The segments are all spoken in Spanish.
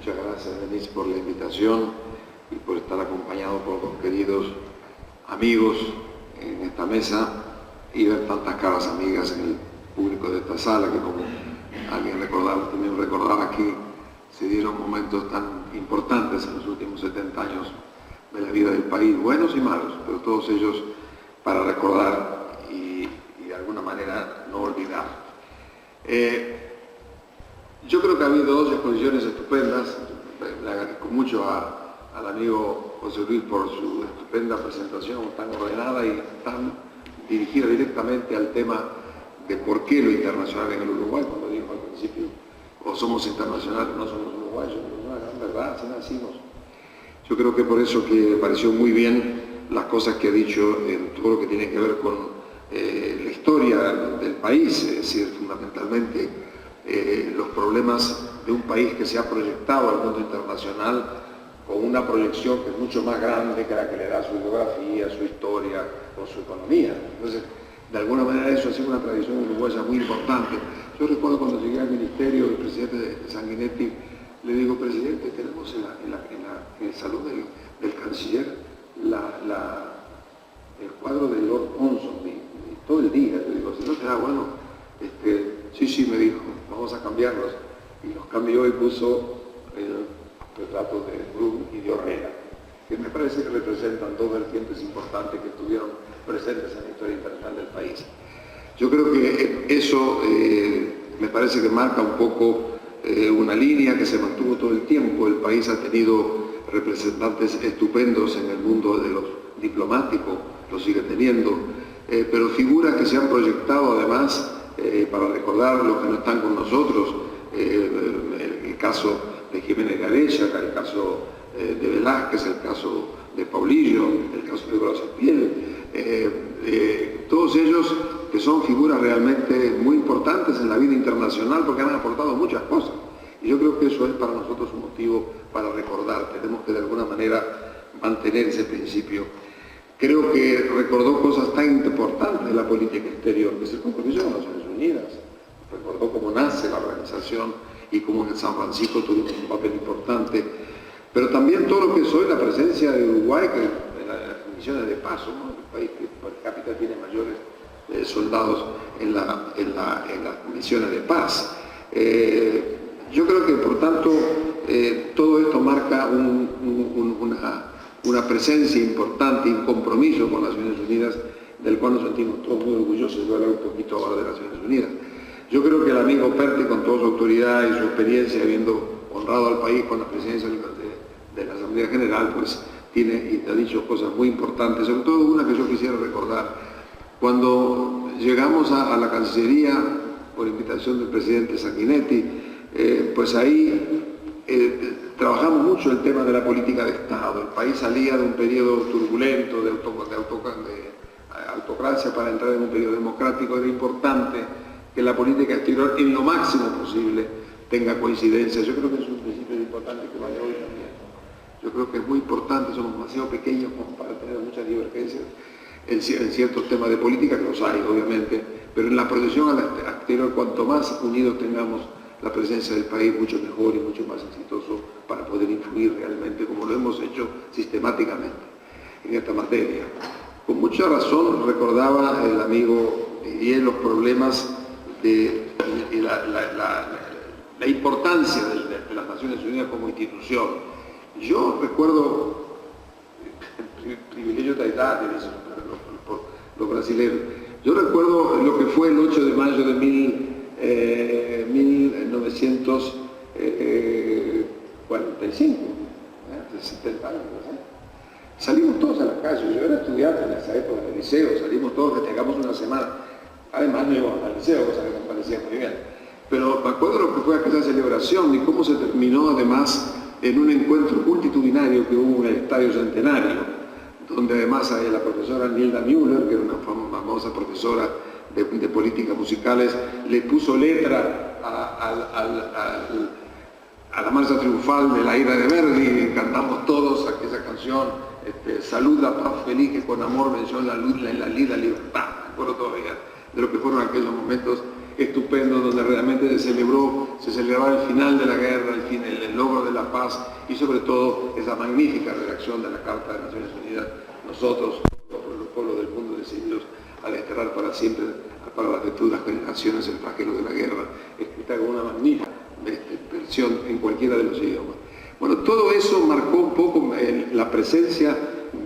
Muchas gracias, Denise, por la invitación y por estar acompañado por dos queridos amigos en esta mesa y ver tantas caras amigas en el público de esta sala que, como alguien recordaba, también recordaba aquí, se dieron momentos tan importantes en los últimos 70 años de la vida del país, buenos y malos, pero todos ellos para recordar y de alguna manera no olvidar. Yo creo que ha habido dos exposiciones estupendas. Le agradezco mucho al amigo José Luis por su estupenda presentación tan ordenada y tan dirigida directamente al tema de por qué lo internacional en el Uruguay, cuando dijo al principio, o somos internacionales, no somos uruguayos, no es la verdad, así nacimos. Yo creo que por eso que me pareció muy bien las cosas que ha dicho en todo lo que tiene que ver con la historia del país, es decir, fundamentalmente los problemas de un país que se ha proyectado al mundo internacional con una proyección que es mucho más grande que la que le da su geografía, su historia o su economía. Entonces, de alguna manera eso ha sido una tradición uruguaya muy importante. Yo recuerdo cuando llegué al ministerio, el presidente de Sanguinetti, le digo, presidente, tenemos en el salón del canciller el cuadro de Lord Ponsonby, todo el día. Le digo, si no será bueno, sí, me dijo, vamos a cambiarlos. Y los cambió y puso el retrato de Brum y de Ornella, que me parece que representan dos vertientes importantes que estuvieron presentes en la historia internacional del país. Yo creo que eso me parece que marca un poco una línea que se mantuvo todo el tiempo. El país ha tenido representantes estupendos en el mundo de los diplomáticos, lo sigue teniendo, pero figuras que se han proyectado además para recordar los que no están con nosotros, el caso de Jiménez Garecha, el caso de Velázquez, el caso de Paulillo, el caso de Grosapiel, todos ellos que son figuras realmente muy importantes en la vida internacional porque han aportado muchas cosas. Y yo creo que eso es para nosotros un motivo para recordar. Tenemos que de alguna manera mantener ese principio. Creo que recordó cosas tan importantes de la política exterior, que es el compromiso con las Naciones Unidas. Recordó cómo nace la organización y cómo en San Francisco tuvimos un papel importante. Pero también todo lo que es hoy la presencia de Uruguay, que en las misiones de paz, ¿no? El país que por cápita tiene mayores soldados en las misiones de paz. Yo creo que, por tanto, todo esto marca una presencia importante y un compromiso con las Naciones Unidas, del cual nos sentimos todos muy orgullosos. Voy a hablar un poquito ahora de las Naciones Unidas. Yo creo que el amigo Perti, con toda su autoridad y su experiencia, habiendo honrado al país con la presidencia de la Asamblea General, pues tiene y ha dicho cosas muy importantes, sobre todo una que yo quisiera recordar. Cuando llegamos a la Cancillería, por invitación del presidente Sanguinetti, pues ahí trabajamos mucho el tema de la política de Estado. El país salía de un periodo turbulento de autocracia para entrar en un periodo democrático. Era importante que la política exterior, en lo máximo posible, tenga coincidencia. Yo creo que es un principio importante que vaya hoy también. Yo creo que es muy importante, somos demasiado pequeños como para tener muchas divergencias en ciertos temas de política, que los hay obviamente, pero en la proyección al exterior, cuanto más unidos tengamos la presencia del país, mucho mejor y mucho más exitoso para poder influir realmente, como lo hemos hecho sistemáticamente en esta materia. Con mucha razón recordaba el amigo Didier los problemas de la importancia de las Naciones Unidas como institución. Yo recuerdo, privilegio de edad, los brasileños, yo recuerdo lo que fue el 8 de mayo de 1945, hace 70 años, ¿no? Salimos todos a la calle. Yo era estudiante en esa época del liceo, salimos todos, festejamos una semana. Además no íbamos al liceo, cosa que nos parecía muy bien. Pero me acuerdo lo que fue aquella celebración y cómo se terminó además en un encuentro multitudinario que hubo en el Estadio Centenario, donde además la profesora Nilda Müller, que era una famosa profesora de políticas musicales, le puso letra a la marcha triunfal de la ira de Verdi. Cantamos todos aquella canción, Salud, la paz feliz, que con amor venció la luz, la lida libertad. Me acuerdo todavía de lo que fueron aquellos momentos estupendo donde realmente se celebraba el final de la guerra, el logro de la paz y sobre todo esa magnífica redacción de la Carta de Naciones Unidas. Nosotros, los pueblos del mundo, decididos a desterrar para siempre, para las futuras generaciones, el flagelo de la guerra, escrita con una magnífica versión en cualquiera de los idiomas. Bueno, todo eso marcó un poco la presencia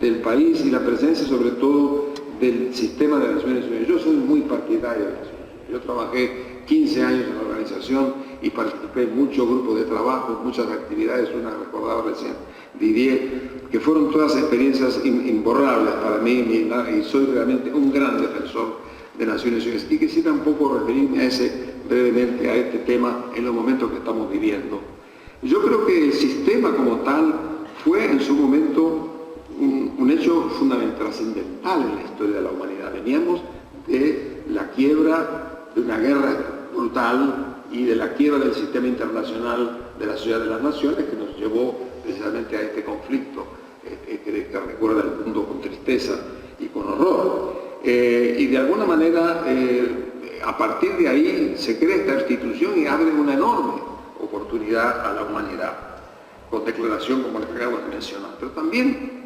del país y la presencia sobre todo del sistema de Naciones Unidas. Yo soy muy partidario de Naciones Unidas. Yo trabajé 15 años en la organización y participé en muchos grupos de trabajo, muchas actividades, una recordaba recién Didier, que fueron todas experiencias imborrables para mí y soy realmente un gran defensor de Naciones Unidas. Y quisiera un poco referirme brevemente a este tema en los momentos que estamos viviendo. Yo creo que el sistema como tal fue en su momento un hecho fundamental, trascendental en la historia de la humanidad. Veníamos de la quiebra de una guerra brutal y de la quiebra del sistema internacional de la Sociedad de las Naciones que nos llevó precisamente a este conflicto que recuerda el mundo con tristeza y con horror. Y de alguna manera, a partir de ahí se crea esta institución y abre una enorme oportunidad a la humanidad, con declaración como la que acabo de mencionar. Pero también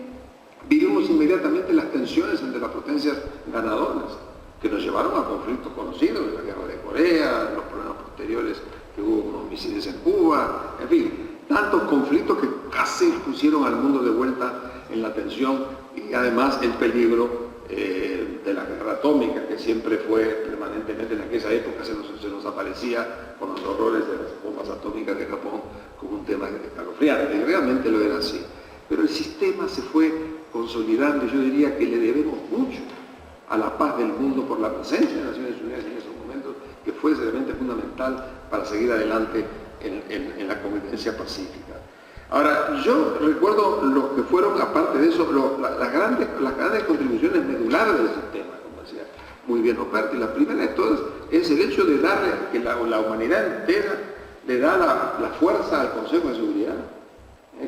vivimos inmediatamente las tensiones entre las potencias ganadoras, que nos llevaron a conflictos conocidos, la guerra de Corea, los problemas posteriores que hubo con los misiles en Cuba, en fin, tantos conflictos que casi pusieron al mundo de vuelta en la tensión y además el peligro de la guerra atómica, que siempre fue permanentemente en aquella época, se nos aparecía con los horrores de las bombas atómicas de Japón como un tema escalofriante, y realmente lo era así. Pero el sistema se fue consolidando y yo diría que le debemos mucho a la paz del mundo por la presencia de Naciones Unidas en esos momentos, que fue realmente fundamental para seguir adelante en la convivencia pacífica. Ahora, yo recuerdo los que fueron, aparte de eso, las grandes contribuciones medulares del sistema, como decía muy bien Operti. La primera de todas es el hecho de darle, que la humanidad entera le da la fuerza al Consejo de Seguridad,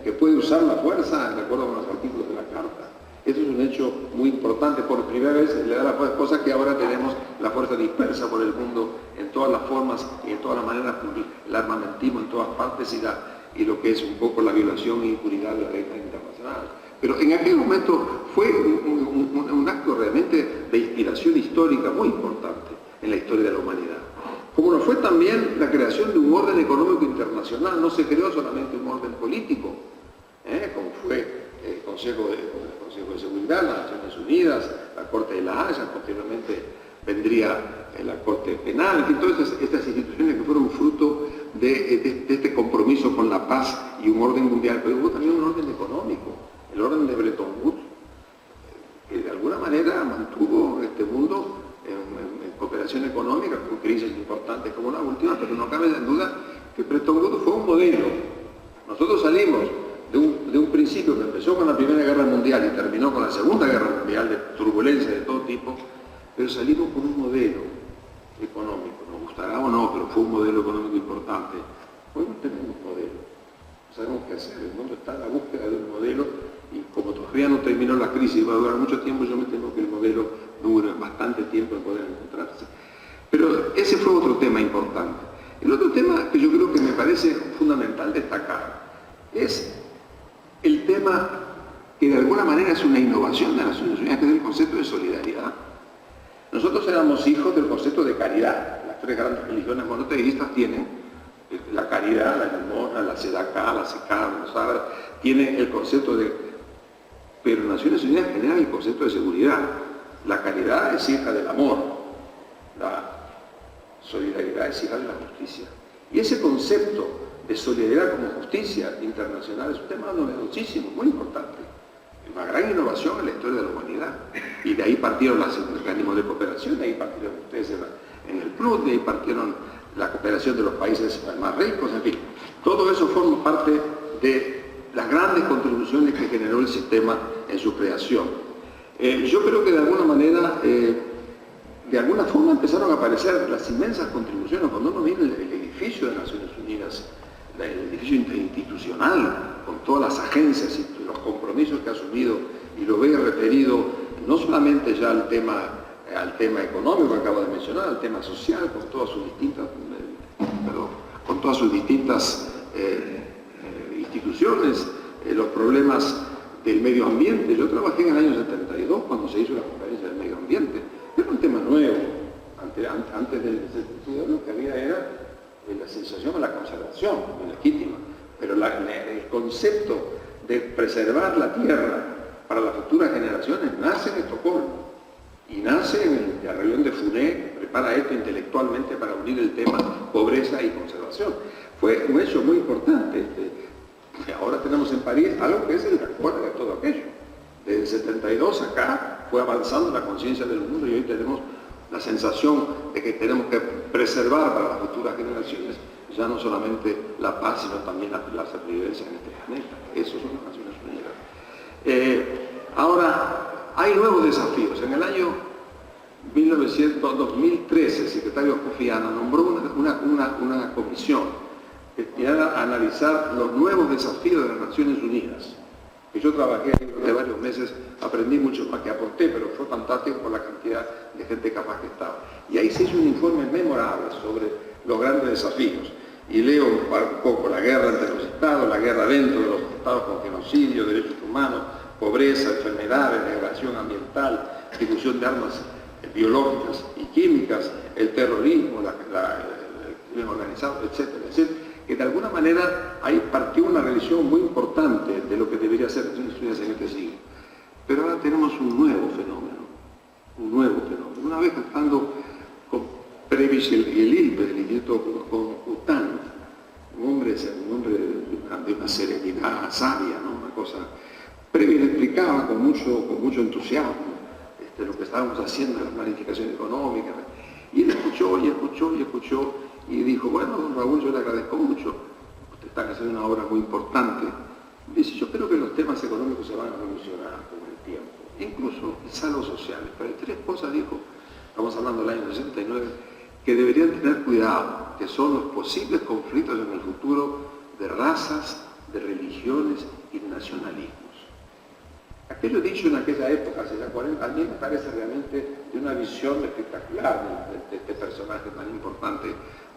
que puede usar la fuerza de acuerdo con los artículos de la Carta. Eso es un hecho muy importante. Por primera vez le da la fuerza, cosa que ahora tenemos la fuerza dispersa por el mundo en todas las formas y en todas las maneras, el armamentismo en todas partes y lo que es un poco la violación e impunidad de la ley internacional. Pero en aquel momento fue un acto realmente de inspiración histórica muy importante en la historia de la humanidad. Como lo fue también la creación de un orden económico internacional. No se creó solamente un orden político, como fue el Consejo de Seguridad, las Naciones Unidas, la Corte de la Haya, posteriormente vendría la Corte Penal, en fin, todas estas instituciones que fueron fruto de este compromiso con la paz y un orden mundial. Pero hubo también un orden económico, el orden de Bretton Woods, que de alguna manera mantuvo este mundo en cooperación económica, con crisis importantes como la última, pero no cabe duda que Bretton Woods fue un modelo. Nosotros salimos de un principio que empezó con la Primera Guerra Mundial y terminó con la Segunda Guerra Mundial, de turbulencia de todo tipo, pero salimos con un modelo económico, nos gustará o no, pero fue un modelo económico importante. Hoy no tenemos modelo, no sabemos qué hacer, el mundo está en la búsqueda de un modelo y como todavía no terminó la crisis, va a durar mucho tiempo, yo me temo que el modelo dura bastante tiempo en poder encontrarse. Pero ese fue otro tema importante. El otro tema que yo creo que me parece fundamental destacar es el tema que de alguna manera es una innovación de las Naciones Unidas, que es el concepto de solidaridad. Nosotros éramos hijos del concepto de caridad. Las tres grandes religiones monoteístas tienen la caridad, la limosna, la sedaká, la secá, los árabes, tienen el concepto de... Pero Naciones Unidas genera el concepto de seguridad. La caridad es hija del amor, la solidaridad es hija de la justicia. Y ese concepto de solidaridad como justicia internacional es un tema novedosísimo, muy importante. Una gran innovación en la historia de la humanidad. Y de ahí partieron los organismos de cooperación, de ahí partieron ustedes en el PNUD, de ahí partieron la cooperación de los países más ricos, en fin. Todo eso forma parte de las grandes contribuciones que generó el sistema en su creación. Yo creo que de alguna manera, de alguna forma empezaron a aparecer las inmensas contribuciones. Cuando uno mira el edificio de Naciones Unidas, el edificio institucional, con todas las agencias y los compromisos que ha asumido, y lo ve referido no solamente ya al tema al tema económico que acabo de mencionar, al tema social, con todas sus distintas instituciones, los problemas del medio ambiente. Yo trabajé en el año 72 cuando se hizo la conferencia del medio ambiente. Era un tema nuevo. Antes del 72 lo que había era la sensación de la conservación, muy legítima. Pero el concepto de preservar la tierra para las futuras generaciones nace en Estocolmo y nace en la reunión de FUNE, que prepara esto intelectualmente para unir el tema pobreza y conservación. Fue un hecho muy importante. Ahora tenemos en París algo que es el recuerdo de todo aquello. Desde el 72 acá fue avanzando la conciencia del mundo y hoy tenemos la sensación de que tenemos que preservar para las futuras generaciones ya no solamente la paz, sino también la supervivencia en este planeta. Eso son las Naciones Unidas. Ahora, hay nuevos desafíos. En el año 2013, el secretario Kofi Annan nombró una comisión que iba a analizar los nuevos desafíos de las Naciones Unidas. Que yo trabajé durante varios meses, aprendí mucho más que aporté, pero fue fantástico por la cantidad de gente capaz que estaba. Y ahí se hizo un informe memorable sobre los grandes desafíos. Y leo un poco la guerra entre los estados, la guerra dentro de los estados con genocidio, derechos humanos, pobreza, enfermedades, degradación ambiental, distribución de armas biológicas y químicas, el terrorismo, el crimen organizado, etcétera. Es decir, que de alguna manera ahí partió una revisión muy importante de lo que debería ser las Naciones Unidas en este siglo. Pero ahora tenemos un nuevo fenómeno. Una vez estando con Prebisch y el ILPE, el Instituto con Után, un hombre de una serenidad sabia, ¿no? Una cosa. Prebisch le explicaba con mucho entusiasmo lo que estábamos haciendo en la planificación económica. Y él escuchó y dijo, bueno, don Raúl, yo le agradezco mucho. Ustedes están haciendo una obra muy importante. Y dice, yo creo que los temas económicos se van a revolucionar con el tiempo, incluso quizá los sociales. Pero hay tres cosas, dijo, estamos hablando del año 69, que deberían tener cuidado, que son los posibles conflictos en el futuro de razas, de religiones y de nacionalismos. Aquello dicho en aquella época, hace ya 40 años, me parece realmente de una visión espectacular de este personaje tan importante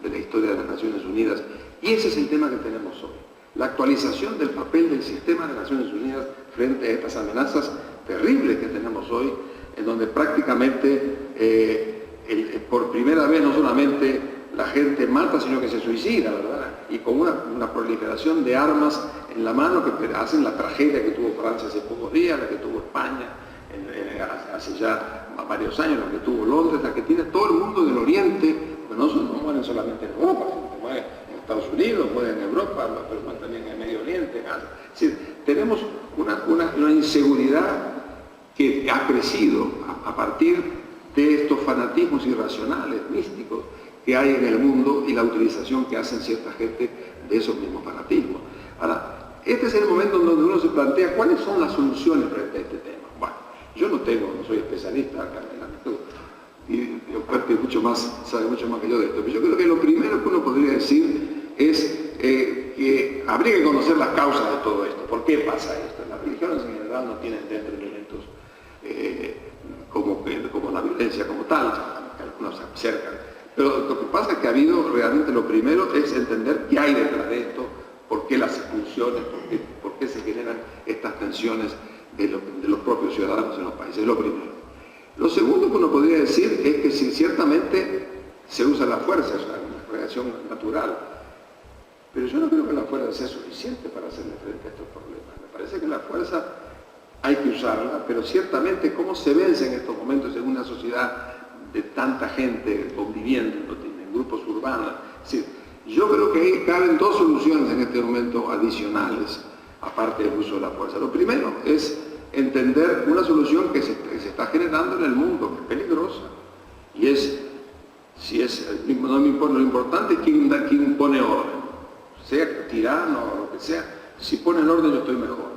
de la historia de las Naciones Unidas. Y ese es el tema que tenemos hoy. La actualización del papel del sistema de Naciones Unidas frente a estas amenazas terribles que tenemos hoy, en donde prácticamente por primera vez no solamente la gente mata, sino que se suicida, ¿verdad? Y con una proliferación de armas en la mano que hacen la tragedia que tuvo Francia hace pocos días, la que tuvo España hace ya varios años, la que tuvo Londres, la que tiene todo el mundo del Oriente, porque no mueren solamente en Europa, mueren en Estados Unidos, mueren en Europa, pero mueren también en el Medio Oriente, en Asia. Es decir, tenemos una inseguridad que ha crecido a partir de estos fanatismos irracionales, místicos, que hay en el mundo y la utilización que hacen cierta gente de esos mismos fanatismos. Ahora, este es el momento en donde uno se plantea cuáles son las soluciones frente a este tema. Bueno, yo no soy especialista acá en la actitud, y sabe mucho más que yo de esto, pero yo creo que lo primero que uno podría decir es que habría que conocer las causas de todo esto. ¿Por qué pasa esto? Las religiones en general no tienen dentro elementos como la violencia como tal, que algunos se acercan. Pero lo que pasa es que ha habido realmente, lo primero es entender qué hay detrás de esto, por qué las expulsiones, por qué se generan estas tensiones de los propios ciudadanos en los países, es lo primero. Lo segundo que uno podría decir es que si ciertamente se usa la fuerza, es una reacción natural, pero yo no creo que la fuerza sea suficiente para hacerle frente a estos problemas. Me parece que la fuerza hay que usarla, pero ciertamente cómo se vence en estos momentos en una sociedad de tanta gente conviviendo en grupos urbanos. Es decir, yo creo que ahí caben dos soluciones en este momento adicionales, aparte del uso de la fuerza. Lo primero es entender una solución que se está generando en el mundo, que es peligrosa, y lo importante es quién pone orden, sea tirano o lo que sea. Si ponen orden yo estoy mejor.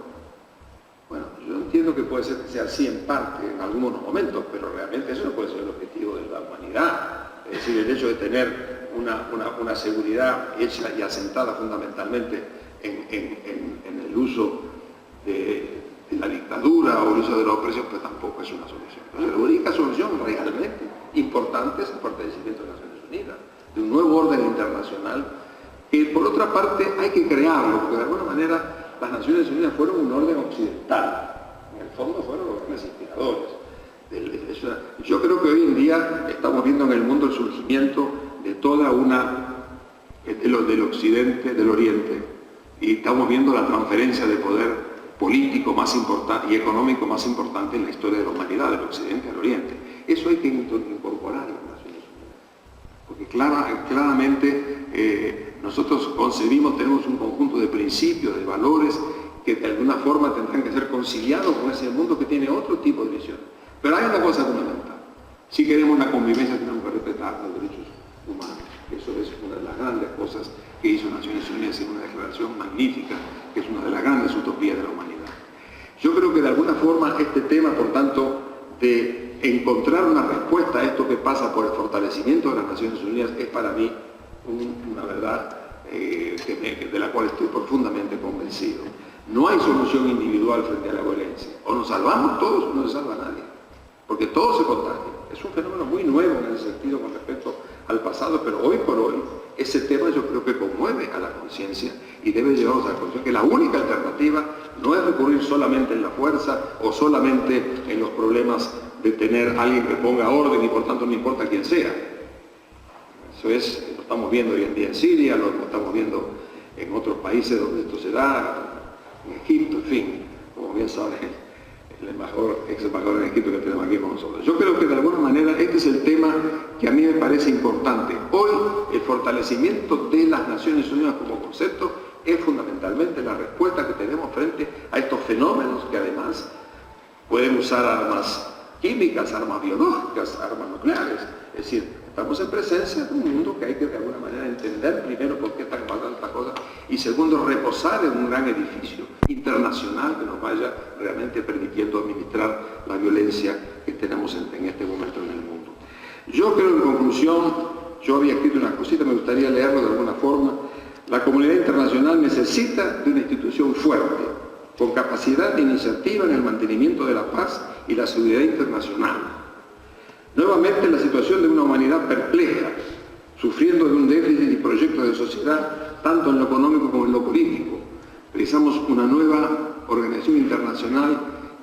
Bueno, yo entiendo que puede ser que sea así en parte, en algunos momentos, pero realmente eso no puede ser el objetivo de la humanidad. Es decir, el hecho de tener una seguridad hecha y asentada fundamentalmente en el uso de la dictadura la evolución de los precios, pues tampoco es una solución. Entonces, la única solución realmente importante es el fortalecimiento de Naciones Unidas, de un nuevo orden internacional, que por otra parte hay que crearlo, porque de alguna manera las Naciones Unidas fueron un orden occidental, en el fondo fueron los grandes inspiradores. Yo creo que hoy en día estamos viendo en el mundo el surgimiento de toda del occidente, del oriente, y estamos viendo la transferencia de poder político más importante y económico más importante en la historia de la humanidad, del occidente al oriente. Eso hay que incorporar en las Naciones Unidas, porque claramente nosotros concebimos, tenemos un conjunto de principios, de valores, que de alguna forma tendrán que ser conciliados con ese mundo que tiene otro tipo de visión. Pero hay una cosa fundamental. Si queremos una convivencia, tenemos que respetar los derechos humanos. Eso es una de las grandes cosas que hizo Naciones Unidas en una declaración magnífica, que es una de las grandes utopías de la humanidad. Yo creo que de alguna forma este tema, por tanto, de encontrar una respuesta a esto que pasa por el fortalecimiento de las Naciones Unidas, es para mí una verdad de la cual estoy profundamente convencido. No hay solución individual frente a la violencia. O nos salvamos todos o no se salva nadie. Porque todo se contagia. Es un fenómeno muy nuevo en ese sentido con respecto al pasado, pero hoy por hoy ese tema yo creo que conmueve a la conciencia y debe llevarnos a la conciencia que la única alternativa no es recurrir solamente en la fuerza o solamente en los problemas de tener a alguien que ponga orden y por tanto no importa quién sea. Eso es, lo estamos viendo hoy en día en Siria, lo estamos viendo en otros países donde esto se da, en Egipto, en fin, como bien saben, el ex embajador en Egipto que tenemos aquí con nosotros. Yo creo que de alguna manera este es el tema que a mí me parece importante. Hoy el fortalecimiento de las Naciones Unidas como concepto es fundamentalmente la respuesta que tenemos frente a estos fenómenos que además pueden usar armas químicas, armas biológicas, armas nucleares. Es decir, estamos en presencia de un mundo que hay que de alguna manera entender primero por qué están pasando estas cosas y segundo, reposar en un gran edificio internacional que nos vaya realmente permitiendo administrar la violencia que tenemos en este momento en el mundo. Yo creo, en conclusión, yo había escrito unas cositas, me gustaría leerlo de alguna forma. La comunidad internacional necesita de una institución fuerte, con capacidad de iniciativa en el mantenimiento de la paz y la seguridad internacional. Nuevamente la situación de una humanidad perpleja, sufriendo de un déficit y proyectos de sociedad, tanto en lo económico como en lo político. Precisamos una nueva organización internacional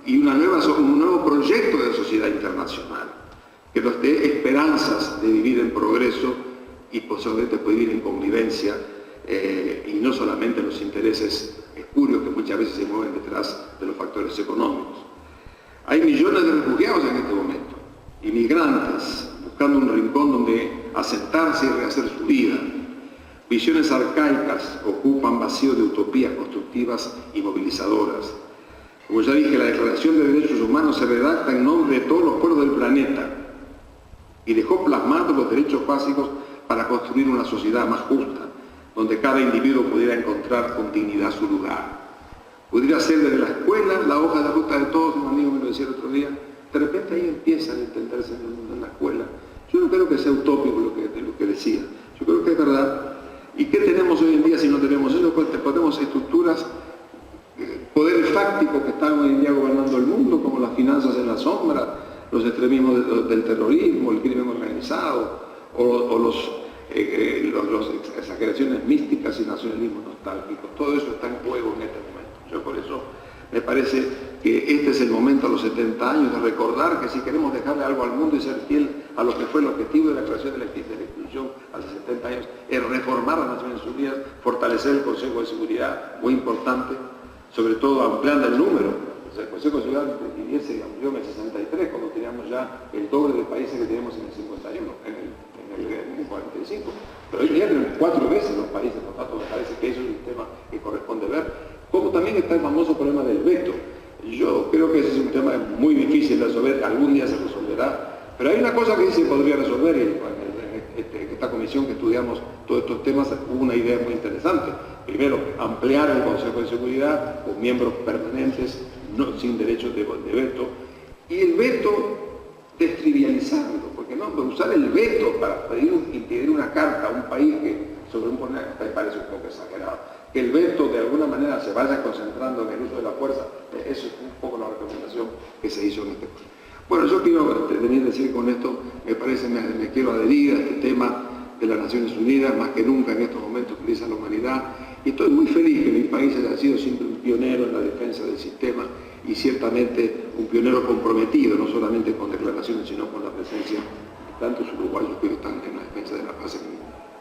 y un nuevo proyecto de sociedad internacional, que nos dé esperanzas de vivir en progreso y posiblemente vivir en convivencia y no solamente los intereses espurios que muchas veces se mueven detrás de los factores económicos. Hay millones de refugiados en este momento, inmigrantes, buscando un rincón donde asentarse y rehacer su vida. Visiones arcaicas ocupan vacíos de utopías constructivas y movilizadoras. Como ya dije, la Declaración de Derechos Humanos se redacta en nombre de todos los pueblos del planeta y dejó plasmados los derechos básicos para construir una sociedad más justa, donde cada individuo pudiera encontrar con dignidad su lugar. Pudiera ser desde la escuela la hoja de ruta de todos, un amigo me lo decía el otro día, de repente ahí empiezan a entenderse en el mundo, en la escuela. Yo no creo que sea utópico lo que decía, yo creo que es verdad. ¿Y qué tenemos hoy en día si no tenemos eso? Pues tenemos estructuras, poderes fácticos que están hoy en día gobernando el mundo, como las finanzas en la sombra, los extremismos del terrorismo, el crimen organizado, o las exageraciones místicas y nacionalismos nostálgicos. Todo eso está en juego en este momento. Yo por eso me parece que este es el momento a los 70 años de recordar que si queremos dejarle algo al mundo y ser fiel a lo que fue el objetivo de la creación de la institución hace 70 años, es reformar las Naciones Unidas, fortalecer el Consejo de Seguridad, muy importante, sobre todo ampliando el número. O sea, el Consejo de Seguridad se amplió en el 63, cuando teníamos ya el doble de países que teníamos en el 51, en el 45. Pero hoy día tenemos 4 veces los países, por tanto me parece que eso es un tema que corresponde ver. Como también está el famoso problema del veto. Yo creo que ese es un tema muy difícil de resolver, algún día se resolverá. Pero hay una cosa que sí se podría resolver, y en esta comisión que estudiamos todos estos temas hubo una idea muy interesante. Primero, ampliar el Consejo de Seguridad con miembros permanentes, sin derechos de veto. Y el veto, destrivializarlo, porque no, usar el veto para impedir una carta a un país que sobre un problema me parece un poco exagerado. que el veto de alguna manera se vaya concentrando en el uso de la fuerza. Eso es un poco la recomendación que se hizo en este punto. Bueno, yo quiero también decir con esto, me parece, me quiero adherir a este tema de las Naciones Unidas, más que nunca en estos momentos que utiliza la humanidad, y estoy muy feliz que mi país haya sido siempre un pionero en la defensa del sistema y ciertamente un pionero comprometido, no solamente con declaraciones, sino con la presencia de tantos uruguayos que están en la defensa de la paz en el mundo.